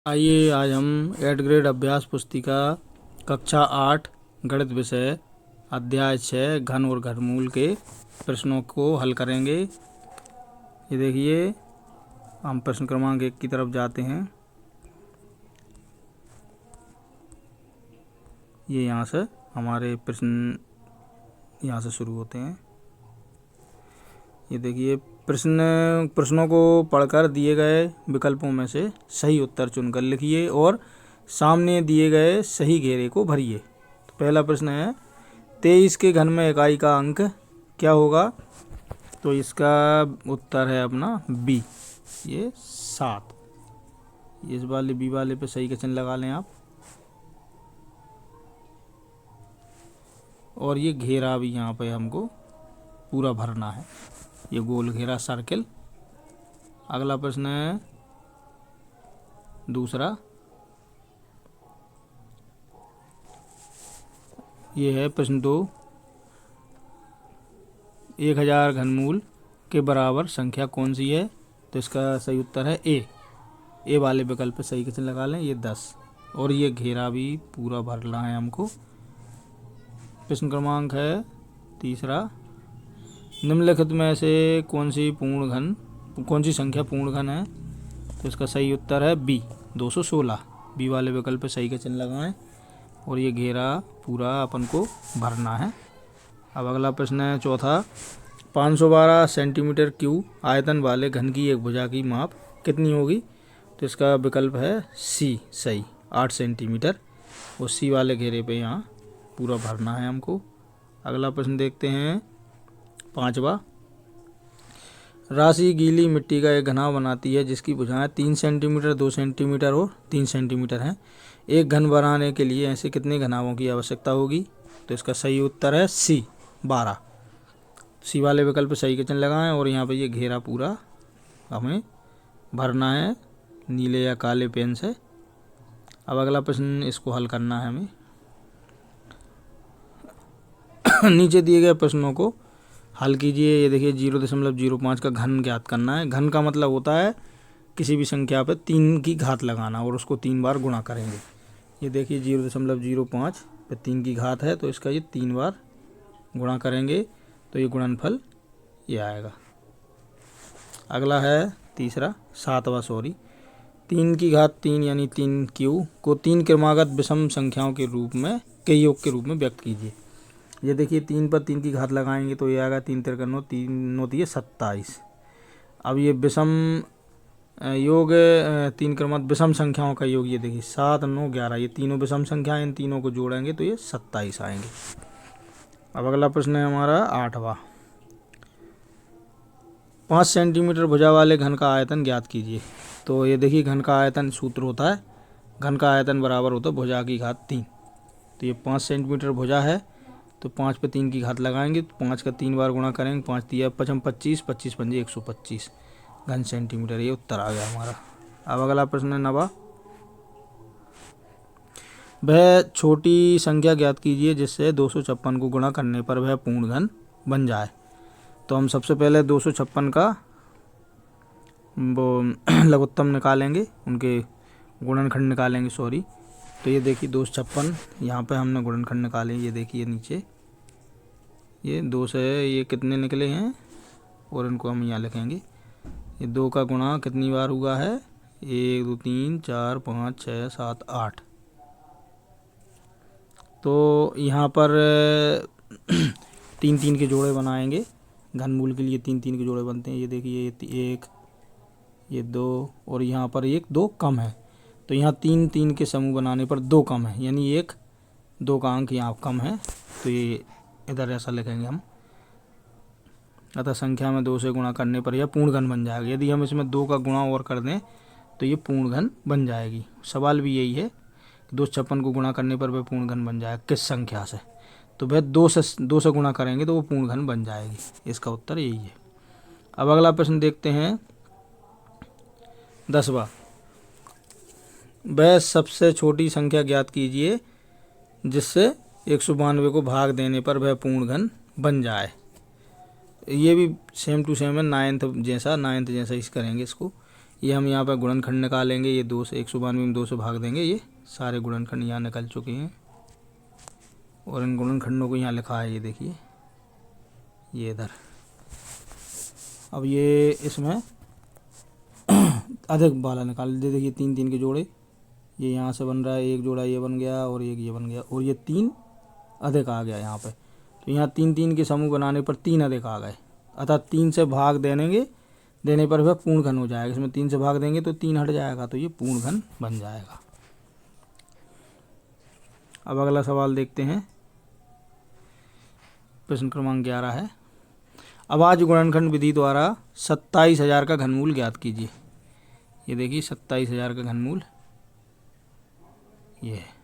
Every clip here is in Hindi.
आइए आज हम 8th ग्रेड अभ्यास पुस्तिका कक्षा 8 गणित विषय अध्याय 6 घन और घनमूल के प्रश्नों को हल करेंगे। ये देखिए हम प्रश्न क्रमांक 1 की तरफ जाते हैं। ये यहाँ से हमारे यहाँ से शुरू होते हैं। ये देखिए प्रश्नों को पढ़कर दिए गए विकल्पों में से सही उत्तर चुनकर लिखिए और सामने दिए गए सही घेरे को भरिए। तो पहला प्रश्न है 23 के घन में इकाई का अंक क्या होगा। तो इसका उत्तर है अपना बी, ये 7। इस वाले बी वाले पे सही का चिन्ह लगा लें आप। और ये घेरा भी यहाँ पे हमको पूरा भरना है, ये गोल घेरा सर्किल। अगला प्रश्न है दूसरा, ये है प्रश्न 2 1000 घनमूल के बराबर संख्या कौन सी है। तो इसका सही उत्तर है ए वाले विकल्प पे सही का चिन्ह लगा लें, ये 10। और ये घेरा भी पूरा भरना है हमको। प्रश्न क्रमांक है तीसरा, निम्नलिखित में से कौन सी संख्या पूर्ण घन है। तो इसका सही उत्तर है बी 216। बी वाले विकल्प पे सही का चिन्ह लगाएं और ये घेरा पूरा अपन को भरना है। अब अगला प्रश्न है चौथा, 512 सेंटीमीटर क्यूब आयतन वाले घन की एक भुजा की माप कितनी होगी। तो इसका विकल्प है सी सही 8 सेंटीमीटर। और सी वाले घेरे पे यहाँ पूरा भरना है हमको। अगला प्रश्न देखते हैं पांचवा, राशि गीली मिट्टी का एक घनाभ बनाती है जिसकी भुजाएं 3 सेंटीमीटर 2 सेंटीमीटर और 3 सेंटीमीटर हैं। एक घन बनाने के लिए ऐसे कितने घनाभों की आवश्यकता होगी। तो इसका सही उत्तर है सी 12। सी वाले विकल्प पे सही का चिन्ह लगाएं और यहाँ पे ये घेरा पूरा हमें भरना है नीले या काले पेन से। अब अगला प्रश्न इसको हल करना है हमें। नीचे दिए गए प्रश्नों को हल कीजिए। ये देखिए 0.05 का घन ज्ञात करना है। घन का मतलब होता है किसी भी संख्या पे 3 की घात लगाना और उसको 3 बार गुणा करेंगे। ये देखिए 0.05 पे 3 की घात है, तो इसका ये 3 बार गुणा करेंगे तो ये गुणनफल ये आएगा। अगला है तीसरा 7वां 3 की घात 3 यानी 3 क्यू को 3 क्रमागत विषम संख्याओं के योग के रूप में व्यक्त कीजिए। ये देखिए 3 पर 3 की घात लगाएंगे तो ये आएगा 3 तिरका 9, 3 9 दिए 27। अब ये विषम योग 3 क्रमागत विषम संख्याओं का योग, ये देखिए 7 9 11, ये तीनों विषम संख्याएं, इन तीनों को जोड़ेंगे तो ये 27 आएंगे। अब अगला प्रश्न है हमारा 8वां, 5 सेंटीमीटर भुजा वाले घन का आयतन ज्ञात कीजिए। तो ये देखिए घन का आयतन सूत्र होता है, घन का आयतन बराबर होता है भुजा की घात 3। तो ये 5 सेंटीमीटर भुजा है तो 5 पे 3 की घात लगाएंगे तो 5 का 3 बार गुणा करेंगे, 5 दिया 5 25, 25 पंजे 125 घन सेंटीमीटर। ये उत्तर आ गया हमारा। अब अगला प्रश्न है 9वां, वह छोटी संख्या ज्ञात कीजिए जिससे 256 को गुणा करने पर वह पूर्ण घन बन जाए। तो हम सबसे पहले 256 का वो लघुत्तम निकालेंगे, उनके गुणनखंड निकालेंगे तो ये देखिए 256 यहाँ पे हमने गुणनखंड निकाले। ये देखिए नीचे ये 2 से ये कितने निकले हैं और इनको हम यहाँ लिखेंगे। ये 2 का गुणा कितनी बार हुआ है, 1 2 3 4 5 6 7 8। तो यहाँ पर 3 3 के जोड़े बनाएंगे। घनमूल के लिए 3 3 के जोड़े बनते हैं। ये देखिए 1 ये 2 और यहाँ पर 1 2 कम है, तो यहाँ 3 3 के समूह बनाने पर 2 कम है, यानी 1 2 का अंक यहाँ कम है, तो ये इधर ऐसा लिखेंगे हम। अतः संख्या में 2 से गुणा करने पर यह पूर्ण घन बन जाएगा। यदि हम इसमें 2 का गुणा और कर दें तो ये पूर्ण घन बन जाएगी। सवाल भी यही है कि 256 को गुणा करने पर वह पूर्ण घन बन जाएगा किस संख्या से। तो वह 2 से गुणा करेंगे तो वो पूर्ण घन बन जाएगी। इसका उत्तर यही है। अब अगला प्रश्न देखते हैं 10वां, वह सबसे छोटी संख्या ज्ञात कीजिए जिससे 192 को भाग देने पर वह पूर्ण घन बन जाए। ये भी सेम टू सेम है, 9th जैसा इस करेंगे इसको। ये हम यहाँ पर गुणनखंड निकालेंगे। ये 2 से 192 में 2 से भाग देंगे। ये सारे गुणनखंड यहाँ निकल चुके हैं और इन गुणनखंडों को यहाँ लिखा है, ये देखिए, ये इधर। अब ये इसमें अधिक वाला निकाल दे। देखिए 3 3 के जोड़े ये यहाँ से बन रहा है, एक जोड़ा ये बन गया और एक ये बन गया और ये 3 अधिक आ गया यहाँ पे। तो यहाँ 3 3 के समूह बनाने पर 3 अधिक आ गए, अतः 3 से भाग देने पर वह पूर्ण घन हो जाएगा। इसमें 3 से भाग देंगे तो 3 हट जाएगा, तो ये पूर्ण घन बन जाएगा। अब अगला सवाल देखते हैं, प्रश्न क्रमांक 11 है, अभाज्य गुणनखंड विधि द्वारा 27,000 का घनमूल ज्ञात कीजिए। ये देखिए 27,000 का घनमूल ये है।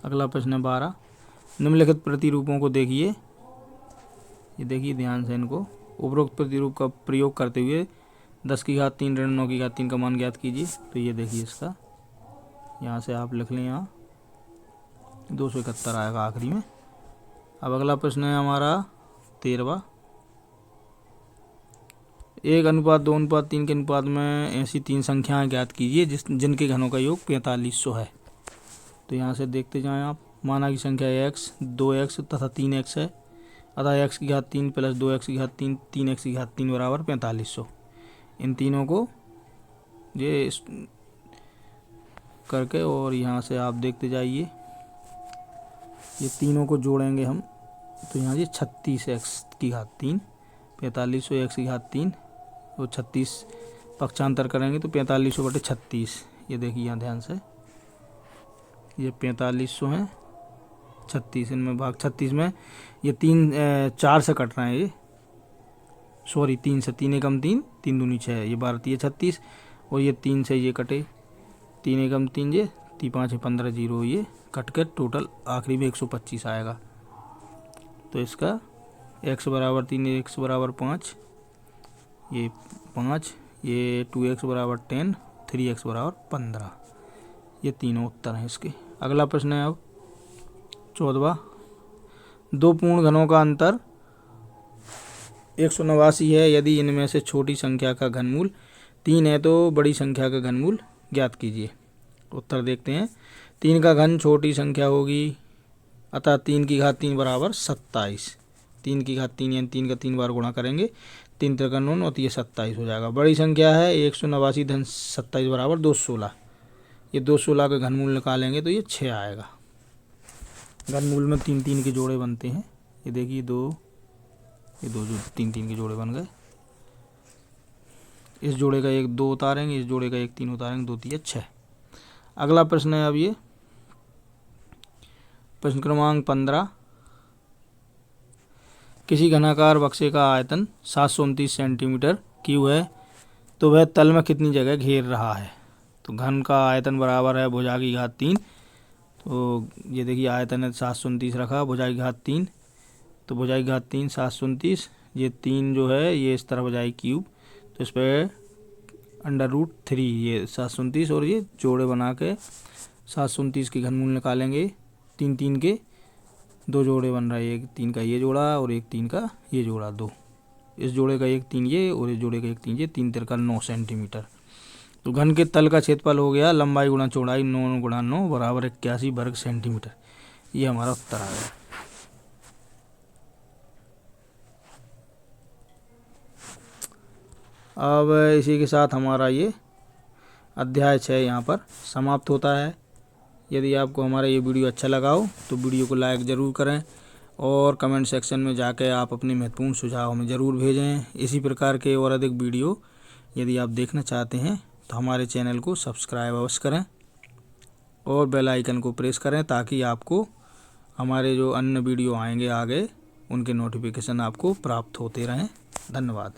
अगला प्रश्न है 12, निम्नलिखित प्रतिरूपों को देखिए। ये देखिए ध्यान से इनको। उपरोक्त प्रतिरूप का प्रयोग करते हुए 10 की घात 3 ऋण 9 की घात 3 का मान ज्ञात कीजिए। तो ये देखिए इसका यहाँ से आप लिख लें, यहाँ 271 आएगा आखिरी में। अब अगला प्रश्न है हमारा 13वां, 1 अनुपात 2 अनुपात 3 के अनुपात में ऐसी 3 संख्याएं ज्ञात कीजिए जिनके घनों का योग 4500 है। तो यहाँ से देखते जाएं आप। माना की संख्या x, 2x तथा 3x है, अतः x की घात 3 प्लस 2x की घात 3 3x की घात 3 बराबर 4500। इन तीनों को ये करके और यहाँ से आप देखते जाइए, ये तीनों को जोड़ेंगे हम। तो यहाँ ये 36x की घात 3, 4500 x की घात 3 और 36 पक्षांतर करेंगे तो 4500/36। ये देखिए यहाँ ध्यान से, ये 4500 है, 36 इनमें भाग 36 में ये 4 से कट रहे हैं, ये सॉरी 3 से, 3 एकम 3 3 दूनी 6, ये 12 3 36 और ये 3 से ये कटे, 3 एकम 3 ये 3 5 15 0, ये कट कर टोटल आखिरी में 125 आएगा। तो इसका x बराबर 3, x बराबर 5, ये 5, ये 2x बराबर 10, 3x बराबर 15। ये तीनों उत्तर हैं इसके। अगला प्रश्न है अब 14वां, 2 पूर्ण घनों का अंतर 189 है, यदि इनमें से छोटी संख्या का घनमूल 3 है तो बड़ी संख्या का घनमूल ज्ञात कीजिए। उत्तर देखते हैं। 3 का घन छोटी संख्या होगी, अतः 3 की घात 3 बराबर 27। 3 की घात 3 यानी 3 का 3 बार गुणा करेंगे, 3 3 9 और ये 27 हो जाएगा। बड़ी संख्या है 189 धन 27 बराबर 216। ये 216 का घनमूल निकालेंगे तो ये 6 आएगा। घनमूल में 3 3 के जोड़े बनते हैं। ये देखिए ये दो जो 3 3 के जोड़े बन गए। इस जोड़े का एक 2 उतारेंगे, इस जोड़े का एक 3 उतारेंगे, 2 3 6। अगला प्रश्न है अब ये प्रश्न क्रमांक 15, किसी घनाकार बक्से का आयतन 729 सेंटीमीटर क्यूब है तो वह तल में कितनी जगह घेर रहा है। तो घन का आयतन बराबर है भुजा की घात 3। तो ये देखिए आयतन है 729 रखा, भुजा की घात 3, तो भुजा की घात 3 729, ये 3 जो है ये इस तरफ जाए क्यूब, तो इस पर √3 ये 729 और ये जोड़े बना के 729 के घनमूल निकालेंगे। 3 3 के 2 जोड़े बन रहा है, एक 3 का ये जोड़ा और एक 3 का ये जोड़ा, 2 इस जोड़े का एक 3 ये और इस जोड़े का एक 3 ये, 3 3 9 सेंटीमीटर। तो घन के तल का क्षेत्रफल हो गया लंबाई गुणा चौड़ाई 9 गुणा 9 बराबर 81 वर्ग सेंटीमीटर। ये हमारा उत्तर आ गया। अब इसी के साथ हमारा ये अध्याय 6 यहाँ पर समाप्त होता है। यदि आपको हमारा ये वीडियो अच्छा लगा हो तो वीडियो को लाइक ज़रूर करें और कमेंट सेक्शन में जाकर आप अपने महत्वपूर्ण सुझाव हमें ज़रूर भेजें। इसी प्रकार के और अधिक वीडियो यदि आप देखना चाहते हैं तो हमारे चैनल को सब्सक्राइब अवश्य करें और बेल आइकन को प्रेस करें ताकि आपको हमारे जो अन्य वीडियो आएंगे आगे उनके नोटिफिकेशन आपको प्राप्त होते रहें। धन्यवाद।